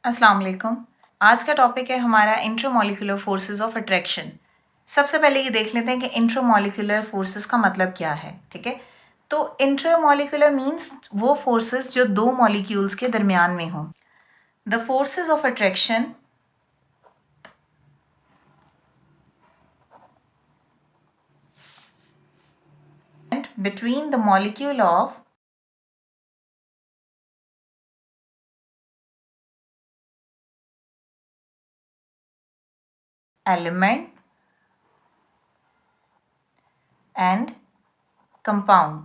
अस्सलाम वालेकुम। आज का टॉपिक है हमारा इंट्रामॉलिक्यूलर फोर्सेस ऑफ अट्रैक्शन। सबसे पहले ये देख लेते हैं कि इंट्रामॉलिक्यूलर फोर्सेस का मतलब क्या है। ठीक है, तो इंट्रामॉलिक्यूलर मींस वो फोर्सेस जो दो मॉलिक्यूल्स के दरमियान में हों। The forces of attraction between the molecule of element and compound.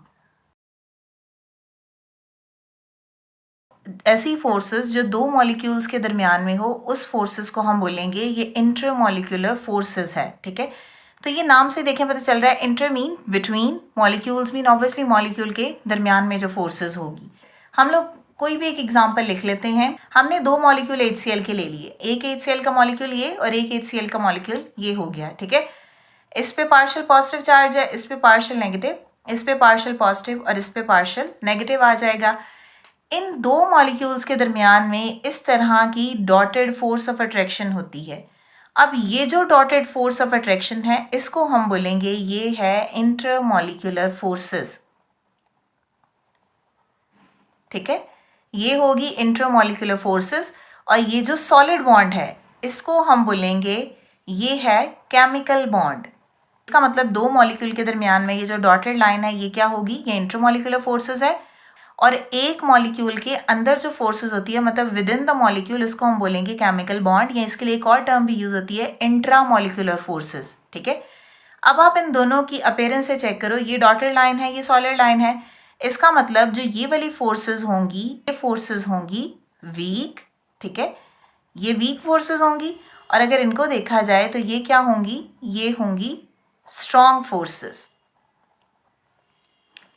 ऐसी फोर्सेस जो दो मॉलिक्यूल्स के दरमियान में हो, उस फोर्सेस को हम बोलेंगे ये इंटरमॉलिक्यूलर फोर्सेस है। ठीक है, तो ये नाम से देखें पता चल रहा है inter mean between, molecules mean obviously molecule के दरमियान में जो फोर्सेस होगी। हम लोग कोई भी एक एग्जांपल लिख लेते हैं। हमने दो मॉलिक्यूल HCl के ले लिए, एक HCl का मॉलिक्यूल ये और एक HCl का मॉलिक्यूल ये हो गया। ठीक है, इस पे पार्शियल पॉजिटिव चार्ज है, इस पे पार्शियल नेगेटिव, इस पे पार्शियल पॉजिटिव और इस पे पार्शियल नेगेटिव आ जाएगा। इन दो मॉलिक्यूल्स के दरमियान में इस तरह की डॉटेड फोर्स ऑफ अट्रैक्शन होती है। अब ये जो डॉटेड फोर्स ऑफ अट्रैक्शन है, इसको हम बोलेंगे ये है इंटरमॉलिक्यूलर फोर्सेस। ठीक है, ये होगी इंटरमॉलिक्यूलर फोर्सेस। और ये जो सॉलिड बॉन्ड है, इसको हम बोलेंगे ये है केमिकल बॉन्ड। इसका मतलब दो मॉलिक्यूल के दरमियान में ये जो डॉटेड लाइन है, ये क्या होगी, ये इंटरमॉलिक्यूलर फोर्सेस है। और एक मॉलिक्यूल के अंदर जो फोर्सेस होती है, मतलब विद इन द मॉलिक्यूल, इसको हम बोलेंगे केमिकल बॉन्ड, या इसके लिए एक और टर्म भी यूज होती है इंट्रामॉलिक्यूलर फोर्सेस। ठीक है, अब आप इन दोनों की अपीयरेंस से चेक करो, ये डॉटेड लाइन है, ये सॉलिड लाइन है। इसका मतलब जो ये वाली फोर्सेस होंगी, ये फोर्सेस होंगी वीक। ठीक है, ये वीक फोर्सेस होंगी। और अगर इनको देखा जाए तो ये क्या होंगी, ये होंगी स्ट्रॉन्ग फोर्सेस।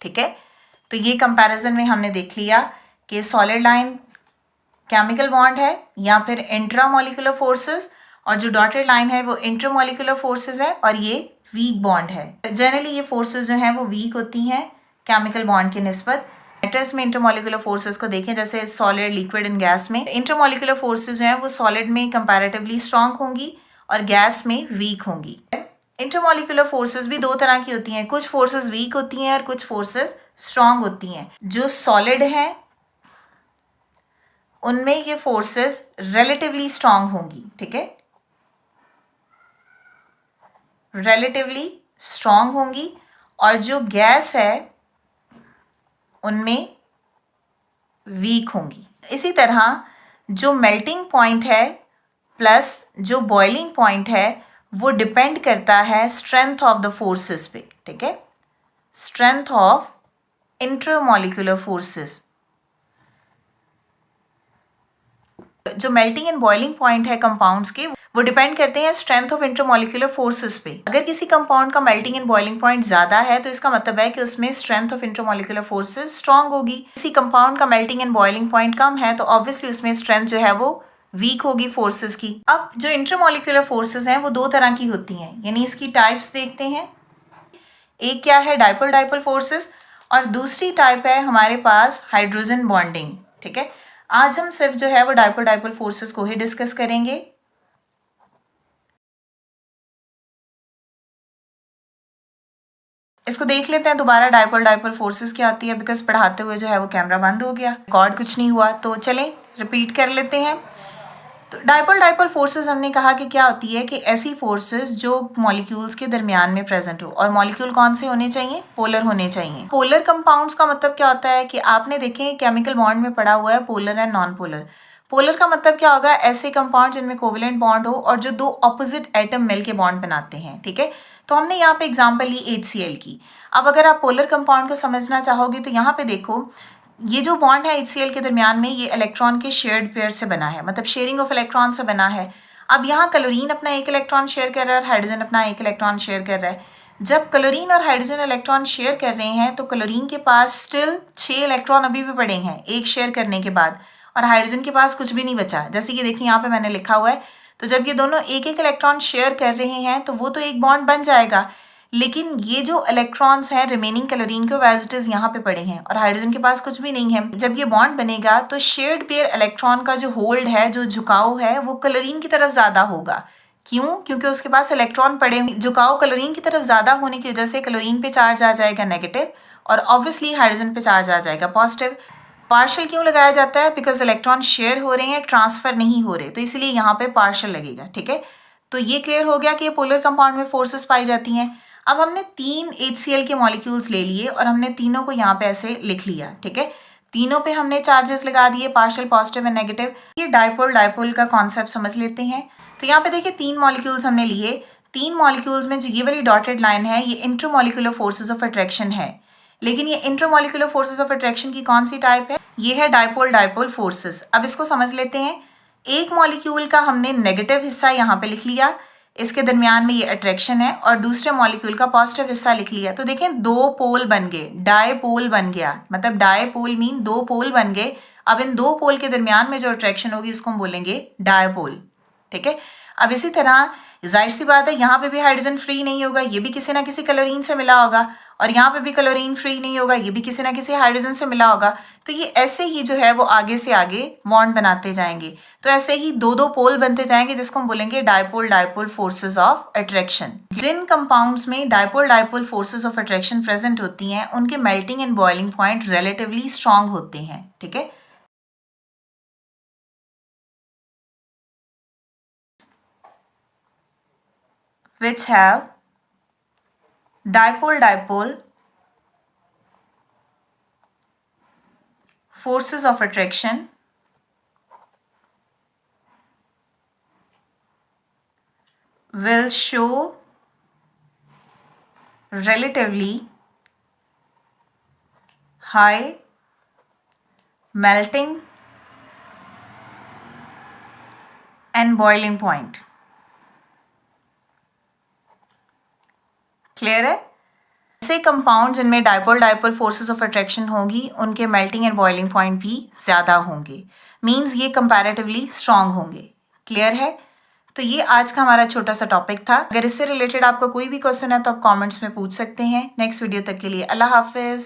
ठीक है, तो ये कंपैरिजन में हमने देख लिया कि सॉलिड लाइन केमिकल बॉन्ड है या फिर इंट्रामॉलिक्यूलर फोर्सेस, और जो डॉटेड लाइन है वो इंटरमॉलिक्यूलर फोर्सेस है, और ये वीक बॉन्ड है। जनरली ये फोर्सेस जो हैं वो वीक होती हैं केमिकल बॉन्ड की निस्बत। मैटर्स में इंटरमॉलिक्यूलर फोर्सेस को देखें, जैसे सॉलिड, लिक्विड एंड गैस में इंटरमॉलिक्यूलर फोर्सेस जो हैं वो सॉलिड में कंपैरेटिवली स्ट्रॉन्ग होंगी और गैस में वीक होंगी। इंटरमॉलिक्यूलर फोर्सेस भी दो तरह की होती हैं, कुछ फोर्सेस वीक होती हैं और कुछ फोर्सेस स्ट्रॉन्ग होती हैं। जो सॉलिड हैं उनमें ये फोर्सेस रिलेटिवली स्ट्रॉन्ग होंगी। ठीक है, रिलेटिवली स्ट्रॉन्ग होंगी। और जो गैस है उनमें वीक होंगी। इसी तरह जो मेल्टिंग पॉइंट है प्लस जो बॉइलिंग पॉइंट है, वो डिपेंड करता है स्ट्रेंथ ऑफ द फोर्सेस पे। ठीक है, स्ट्रेंथ ऑफ इंटरमॉलिक्यूलर फोर्सेस। जो मेल्टिंग एंड बॉइलिंग पॉइंट है कंपाउंड्स के, वो डिपेंड करते हैं स्ट्रेंथ ऑफ इंटरमॉलिक्यूलर फोर्सेस पे। अगर किसी कंपाउंड का मेल्टिंग एंड बॉइलिंग पॉइंट ज्यादा है तो इसका मतलब है कि उसमें strength of intermolecular forces strong होगी। किसी कंपाउंड का मेल्टिंग एंड बॉइलिंग पॉइंट कम है तो ऑब्वियसली उसमें स्ट्रेंथ जो है वो वीक होगी फोर्सेस की। अब जो इंटरमॉलिक्यूलर फोर्सेस हैं वो दो तरह की होती हैं, यानी इसकी टाइप्स देखते हैं। एक क्या है, डाइपोल डाइपोल फोर्सेस, और दूसरी टाइप है हमारे पास हाइड्रोजन बॉन्डिंग। ठीक है, आज हम सिर्फ जो है वो डाइपोल डाइपोल फोर्सेस को ही डिस्कस करेंगे। इसको देख लेते हैं दोबारा, डाइपोल डाइपोल फोर्सेस क्या आती है, बिकॉज पढ़ाते हुए जो है वो कैमरा बंद हो गया, रिकॉर्ड कुछ नहीं हुआ, तो चलें रिपीट कर लेते हैं। तो डाइपोल डाइपोल फोर्सेस हमने कहा कि क्या होती है कि ऐसी फोर्सेस जो मॉलिक्यूल्स के दरमियान में प्रेजेंट हो, और मॉलिक्यूल कौन से होने चाहिए, पोलर होने चाहिए। पोलर कंपाउंड्स का मतलब क्या होता है कि आपने देखें केमिकल बॉन्ड में पढ़ा हुआ है polar and non polar. Polar का मतलब क्या होगा, ऐसे कंपाउंड जिनमें कोवेलेंट बॉन्ड हो और जो दो ऑपोजिट एटम मिलके बॉन्ड बनाते हैं। ठीक है, तो हमने यहाँ पे एग्जांपल ली HCl की। अब अगर आप पोलर कंपाउंड को समझना चाहोगे तो यहाँ पे देखो, ये जो बॉन्ड है HCl के दरमियान में, ये इलेक्ट्रॉन के शेयर्ड पेयर से बना है, मतलब शेयरिंग ऑफ इलेक्ट्रॉन से बना है। अब यहाँ क्लोरीन अपना एक इलेक्ट्रॉन शेयर कर रहा है और हाइड्रोजन अपना एक इलेक्ट्रॉन शेयर कर रहा है। जब क्लोरीन और हाइड्रोजन इलेक्ट्रॉन शेयर कर रहे हैं तो क्लोरीन के पास स्टिल 6 इलेक्ट्रॉन अभी भी पड़े हैं एक शेयर करने के बाद, और हाइड्रोजन के पास कुछ भी नहीं बचा। जैसे कि देखिए यहाँ पे मैंने लिखा हुआ है, तो जब ये दोनों एक एक इलेक्ट्रॉन शेयर कर रहे हैं तो वो तो एक बॉन्ड बन जाएगा, लेकिन ये जो इलेक्ट्रॉन्स हैं रिमेनिंग क्लोरीन के एज इट इज यहाँ पे पड़े हैं और हाइड्रोजन के पास कुछ भी नहीं है। जब ये बॉन्ड बनेगा तो शेयर्ड पेयर इलेक्ट्रॉन का जो होल्ड है, जो झुकाव है, वो क्लोरीन की तरफ ज्यादा होगा। क्यों? क्योंकि उसके पास इलेक्ट्रॉन पड़े, झुकाव क्लोरीन की तरफ ज्यादा होने की वजह से क्लोरीन पे चार्ज आ जाएगा नेगेटिव और ऑब्वियसली हाइड्रोजन पे चार्ज आ जाएगा पॉजिटिव। पार्शियल क्यों लगाया जाता है? बिकॉज इलेक्ट्रॉन शेयर हो रहे हैं, ट्रांसफर नहीं हो रहे, तो इसलिए यहाँ पे पार्शियल लगेगा। ठीक है, तो ये क्लियर हो गया कि ये पोलर कंपाउंड में फोर्सेस पाई जाती हैं। अब हमने 3 HCl के मॉलिक्यूल्स ले लिए और हमने तीनों को यहाँ पे ऐसे लिख लिया। ठीक है, तीनों पे हमने चार्जेस लगा दिए, पार्शियल, पॉजिटिव एंड नेगेटिव। ये डाइपोल का कॉन्सेप्ट समझ लेते हैं। तो यहाँ पे देखिए 3 मॉलिक्यूल्स हमने लिए। 3 मॉलिक्यूल्स में जो ये वाली डॉटेड लाइन है ये इंट्रामॉलिक्यूलर फोर्सेस ऑफ अट्रैक्शन है। लेकिन ये इंट्रामॉलिक्यूलर फोर्सेस ऑफ अट्रैक्शन की कौन सी टाइप है? ये है डाइपोल फोर्सेस। अब इसको समझ लेते हैं। एक मॉलिक्यूल का हमने नेगेटिव हिस्सा यहाँ पे लिख लिया, इसके दरमियान में ये अट्रैक्शन है, और दूसरे मॉलिक्यूल का पॉजिटिव हिस्सा लिख लिया। तो देखें 2 पोल बन गए, डायपोल बन गया। मतलब डायपोल मीन 2 पोल बन गए। अब इन 2 पोल के दरमियान में जो अट्रैक्शन होगी उसको हम बोलेंगे डायपोल। ठीक है, अब इसी तरह जाहिर सी बात है यहाँ पे भी हाइड्रोजन फ्री नहीं होगा, ये भी किसी ना किसी क्लोरीन से मिला होगा, और यहाँ पे भी क्लोरीन फ्री नहीं होगा, ये भी किसी ना किसी हाइड्रोजन से मिला होगा। तो ये ऐसे ही जो है वो आगे से आगे बॉन्ड बनाते जाएंगे। तो ऐसे ही 2 पोल बनते जाएंगे जिसको हम बोलेंगे डाइपोल फोर्सेस ऑफ अट्रैक्शन। जिन कंपाउंड्स में dipole forces of attraction present होती हैं उनके melting and boiling point relatively strong होते हैं। ठीक है, which have dipole forces of attraction will show relatively high melting and boiling point। Clear है? ऐसे कंपाउंड जिनमें डाइपोल फोर्सेस ऑफ अट्रैक्शन होगी उनके मेल्टिंग एंड बॉइलिंग पॉइंट भी ज़्यादा होंगे, मींस ये कंपैरेटिवली स्ट्रांग होंगे। क्लियर है? तो ये आज का हमारा छोटा सा टॉपिक था। अगर इससे रिलेटेड आपका कोई भी क्वेश्चन है तो आप कमेंट्स में पूछ सकते हैं। नेक्स्ट वीडियो तक के लिए अल्लाह हाफिज़।